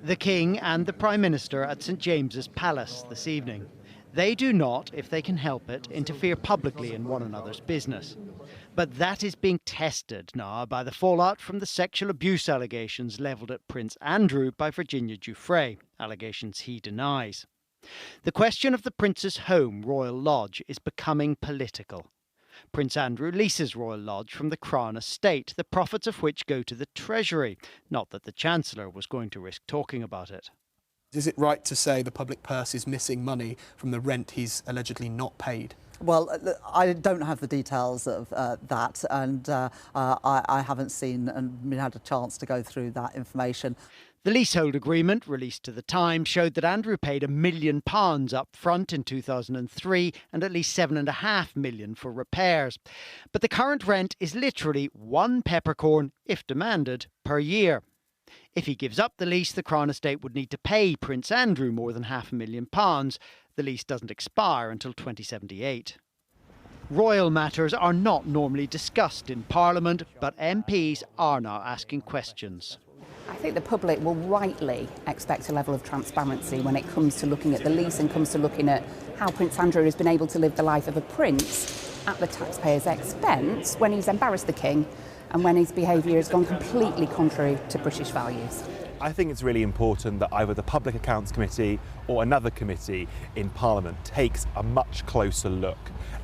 The King and the Prime Minister at St James's Palace this evening. They do not, if they can help it, interfere publicly in one another's business. But that is being tested now by the fallout from the sexual abuse allegations levelled at Prince Andrew by Virginia Giuffre, allegations he denies. The question of the Prince's home, Royal Lodge, is becoming political. Prince Andrew leases Royal Lodge from the Crown estate, the profits of which go to the Treasury. Not that the Chancellor was going to risk talking about it. Is it right to say the public purse is missing money from the rent he's allegedly not paid? Well, I don't have the details of that, and I haven't seen and had a chance to go through that information. The leasehold agreement, released to the Times, showed that Andrew paid £1 million up front in 2003 and at least £7.5 million for repairs. But the current rent is literally one peppercorn, if demanded, per year. If he gives up the lease, the Crown Estate would need to pay Prince Andrew more than £500,000. The lease doesn't expire until 2078. Royal matters are not normally discussed in Parliament, but MPs are now asking questions. I think the public will rightly expect a level of transparency when it comes to looking at the lease and comes to looking at how Prince Andrew has been able to live the life of a prince at the taxpayer's expense when he's embarrassed the King and when his behaviour has gone completely contrary to British values. I think it's really important that either the Public Accounts Committee or another committee in Parliament takes a much closer look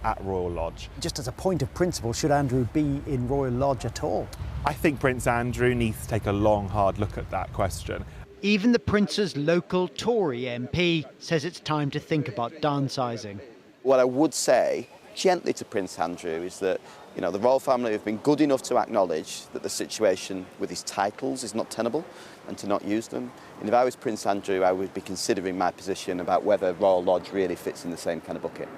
at Royal Lodge. Just as a point of principle, should Andrew be in Royal Lodge at all? I think Prince Andrew needs to take a long, hard look at that question. Even the Prince's local Tory MP says it's time to think about downsizing. What I would say gently to Prince Andrew is that the royal family have been good enough to acknowledge that the situation with his titles is not tenable and to not use them. And if I was Prince Andrew, I would be considering my position about whether Royal Lodge really fits in the same kind of bucket.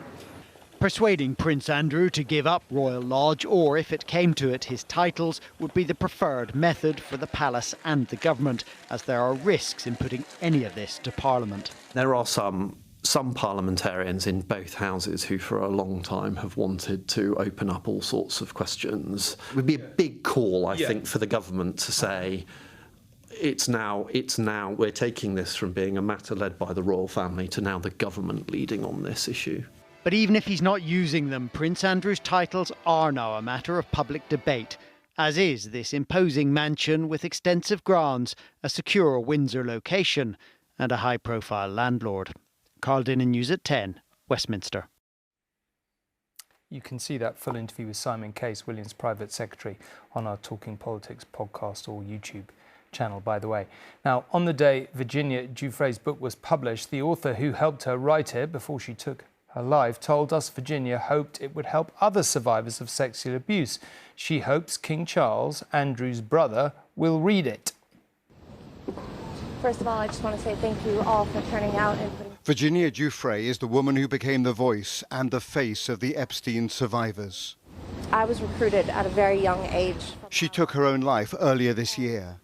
Persuading Prince Andrew to give up Royal Lodge, or if it came to it, his titles, would be the preferred method for the palace and the government, as there are risks in putting any of this to Parliament. There are some parliamentarians in both houses who for a long time have wanted to open up all sorts of questions. It would be a big call, I think, for the government to say it's now we're taking this from being a matter led by the royal family to now the government leading on this issue. But even if he's not using them, Prince Andrew's titles are now a matter of public debate, as is this imposing mansion with extensive grounds, a secure Windsor location and a high-profile landlord. Carl Dinnan, News at 10, Westminster. You can see that full interview with Simon Case, William's private secretary, on our Talking Politics podcast or YouTube channel, by the way. Now, on the day Virginia Giuffre's book was published, the author who helped her write it before she took her life told us Virginia hoped it would help other survivors of sexual abuse. She hopes King Charles, Andrew's brother, will read it. First of all, I just want to say thank you all for turning out and putting... Virginia Giuffre is the woman who became the voice and the face of the Epstein survivors. I was recruited at a very young age. She took her own life earlier this year.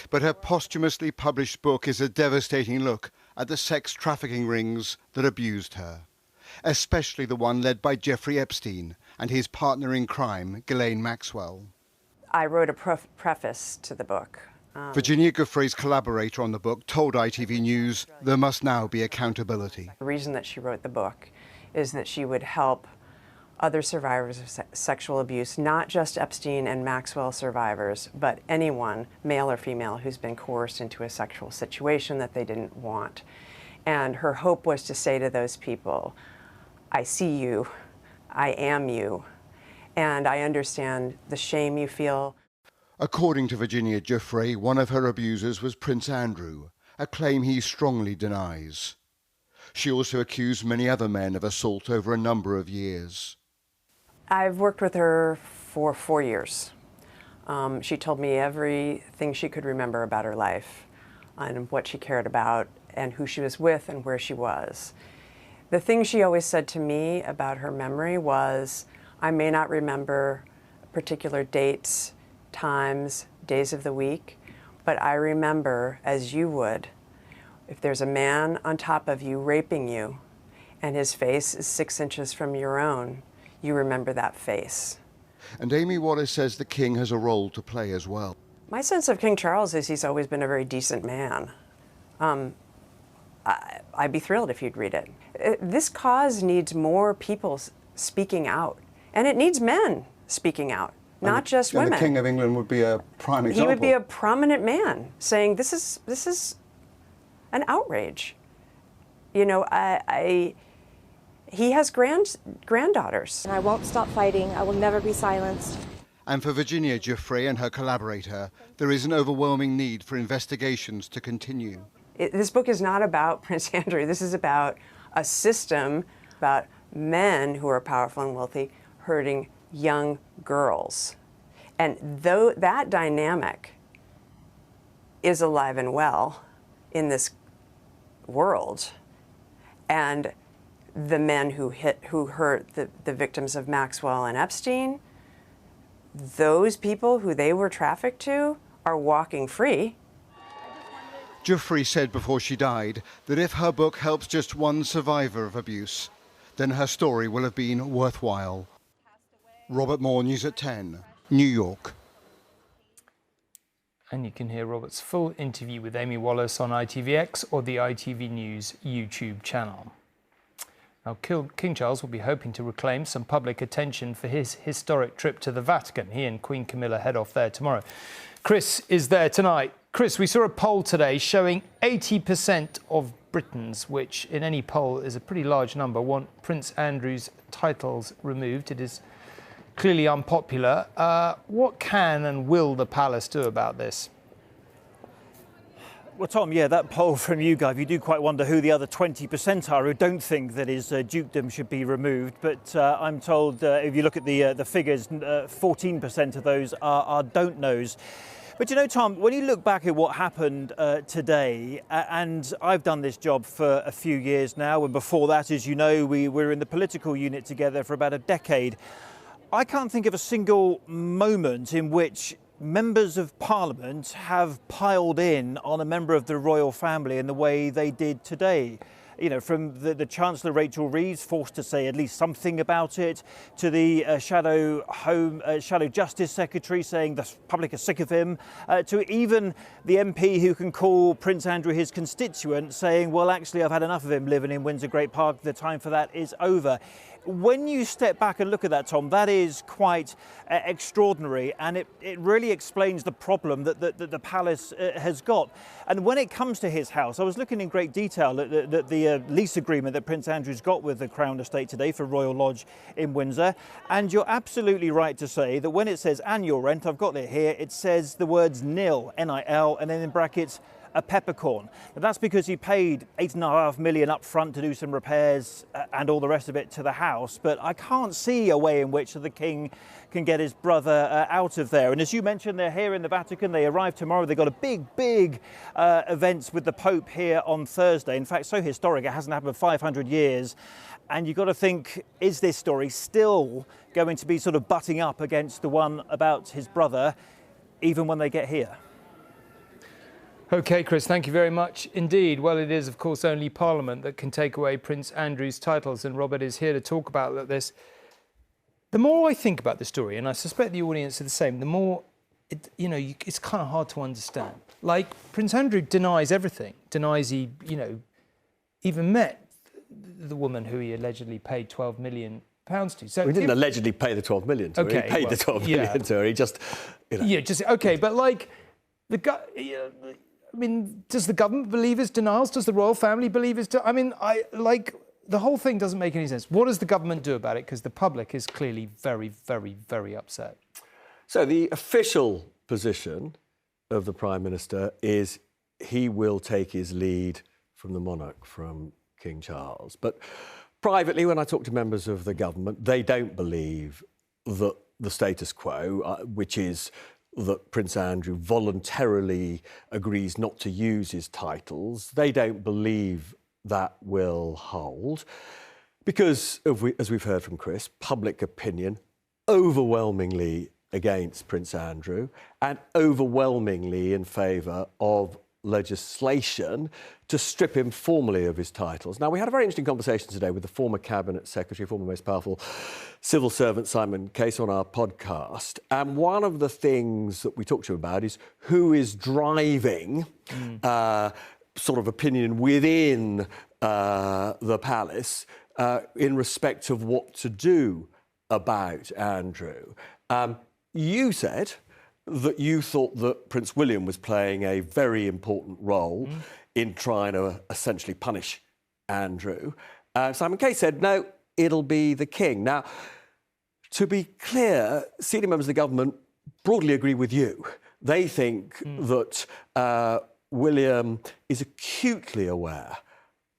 But her posthumously published book is a devastating look at the sex trafficking rings that abused her, especially the one led by Jeffrey Epstein and his partner in crime, Ghislaine Maxwell. I wrote a preface to the book. Virginia Giuffre's collaborator on the book told ITV News there must now be accountability. The reason that she wrote the book is that she would help other survivors of sexual abuse, not just Epstein and Maxwell survivors, but anyone, male or female, who's been coerced into a sexual situation that they didn't want. And her hope was to say to those people, I see you, I am you, and I understand the shame you feel. According to Virginia Giuffre, one of her abusers was Prince Andrew, a claim he strongly denies. She also accused many other men of assault over a number of years. I've worked with her for 4 years. She told me everything she could remember about her life and what she cared about and who she was with and where she was. The thing she always said to me about her memory was, I may not remember particular dates, times, days of the week, but I remember, as you would, if there's a man on top of you raping you and his face is 6 inches from your own, you remember that face. And Amy Wallace says the King has a role to play as well. My sense of King Charles is he's always been a very decent man. I'd be thrilled if you'd read it. This cause needs more people speaking out, and it needs men speaking out, not just women. The King of England would be a prime example. He would be a prominent man saying, this is an outrage. You know, he has granddaughters. And I won't stop fighting. I will never be silenced. And for Virginia Giuffre and her collaborator, there is an overwhelming need for investigations to continue. This book is not about Prince Andrew. This is about a system, about men who are powerful and wealthy hurting young girls. And though that dynamic is alive and well in this world, and the men who hurt the victims of Maxwell and Epstein, those people who they were trafficked to are walking free. Giuffre said before she died that if her book helps just one survivor of abuse, then her story will have been worthwhile. Robert Moore, News at 10, New York. And you can hear Robert's full interview with Amy Wallace on ITVX or the ITV News YouTube channel. Now, King Charles will be hoping to reclaim some public attention for his historic trip to the Vatican. He and Queen Camilla head off there tomorrow. Chris is there tonight. Chris, we saw a poll today showing 80% of Britons, which in any poll is a pretty large number, want Prince Andrew's titles removed. It is clearly unpopular. What can and will the palace do about this? Well, Tom, yeah, that poll from YouGov, you do quite wonder who the other 20% are who don't think that his dukedom should be removed. But I'm told if you look at the figures, 14% of those are don't knows. But you know, Tom, when you look back at what happened today, and I've done this job for a few years now, and before that, as you know, we were in the political unit together for about a decade. I can't think of a single moment in which members of Parliament have piled in on a member of the royal family in the way they did today. You know, from the Chancellor Rachel Reeves, forced to say at least something about it, to the Shadow Justice Secretary saying the public are sick of him, to even the MP who can call Prince Andrew his constituent saying, well, actually, I've had enough of him living in Windsor Great Park. The time for that is over. When you step back and look at that, Tom, that is quite extraordinary, and it really explains the problem that the palace has got. And when it comes to his house, I was looking in great detail at the lease agreement that Prince Andrew's got with the Crown Estate today for Royal Lodge in Windsor, and you're absolutely right to say that when it says annual rent, I've got it here, it says the words nil, N-I-L, and then in brackets, a peppercorn. Now, that's because he paid $8.5 million up front to do some repairs and all the rest of it to the house. But I can't see a way in which the king can get his brother out of there. And as you mentioned, they're here in the Vatican. They arrive tomorrow. They've got a big events with the Pope here on Thursday. In fact, so historic, it hasn't happened for 500 years. And you've got to think, is this story still going to be sort of butting up against the one about his brother, even when they get here? OK, Chris, thank you very much indeed. Well, it is, of course, only Parliament that can take away Prince Andrew's titles, and Robert is here to talk about this. The more I think about the story, and I suspect the audience are the same, the more, it's kind of hard to understand. Like, Prince Andrew denies everything, denies he, even met the woman who he allegedly paid £12 million to. So he didn't allegedly pay the 12 million to her. He paid the 12 million to her. He just, Yeah, OK, but like, does the government believe his denials? Does the royal family believe his the whole thing doesn't make any sense. What does the government do about it? Because the public is clearly very, very, very upset. So the official position of the Prime Minister is he will take his lead from the monarch, from King Charles. But privately, when I talk to members of the government, they don't believe that the status quo, which is that Prince Andrew voluntarily agrees not to use his titles, they don't believe that will hold because, as we've heard from Chris, public opinion overwhelmingly against Prince Andrew and overwhelmingly in favour of legislation to strip him formally of his titles. Now, we had a very interesting conversation today with the former Cabinet Secretary, former most powerful civil servant Simon Case on our podcast. And one of the things that we talked to him about is who is driving sort of opinion within the palace in respect of what to do about Andrew. You said that you thought that Prince William was playing a very important role in trying to essentially punish Andrew. Simon Case said, no, it'll be the King. Now, to be clear, senior members of the government broadly agree with you. They think that William is acutely aware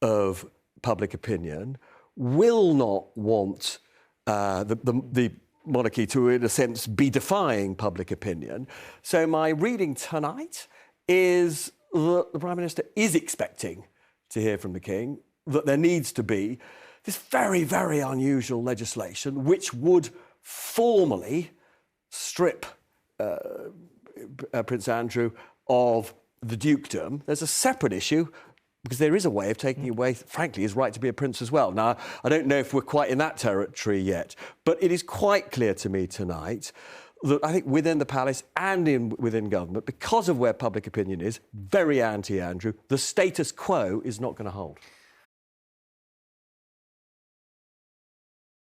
of public opinion, will not want the monarchy to, in a sense, be defying public opinion. So my reading tonight is that the Prime Minister is expecting to hear from the King, that there needs to be this very, very unusual legislation which would formally strip Prince Andrew of the dukedom. There's a separate issue, because there is a way of taking away, frankly, his right to be a prince as well. Now, I don't know if we're quite in that territory yet, but it is quite clear to me tonight that I think within the palace and within government, because of where public opinion is, very anti-Andrew, the status quo is not going to hold.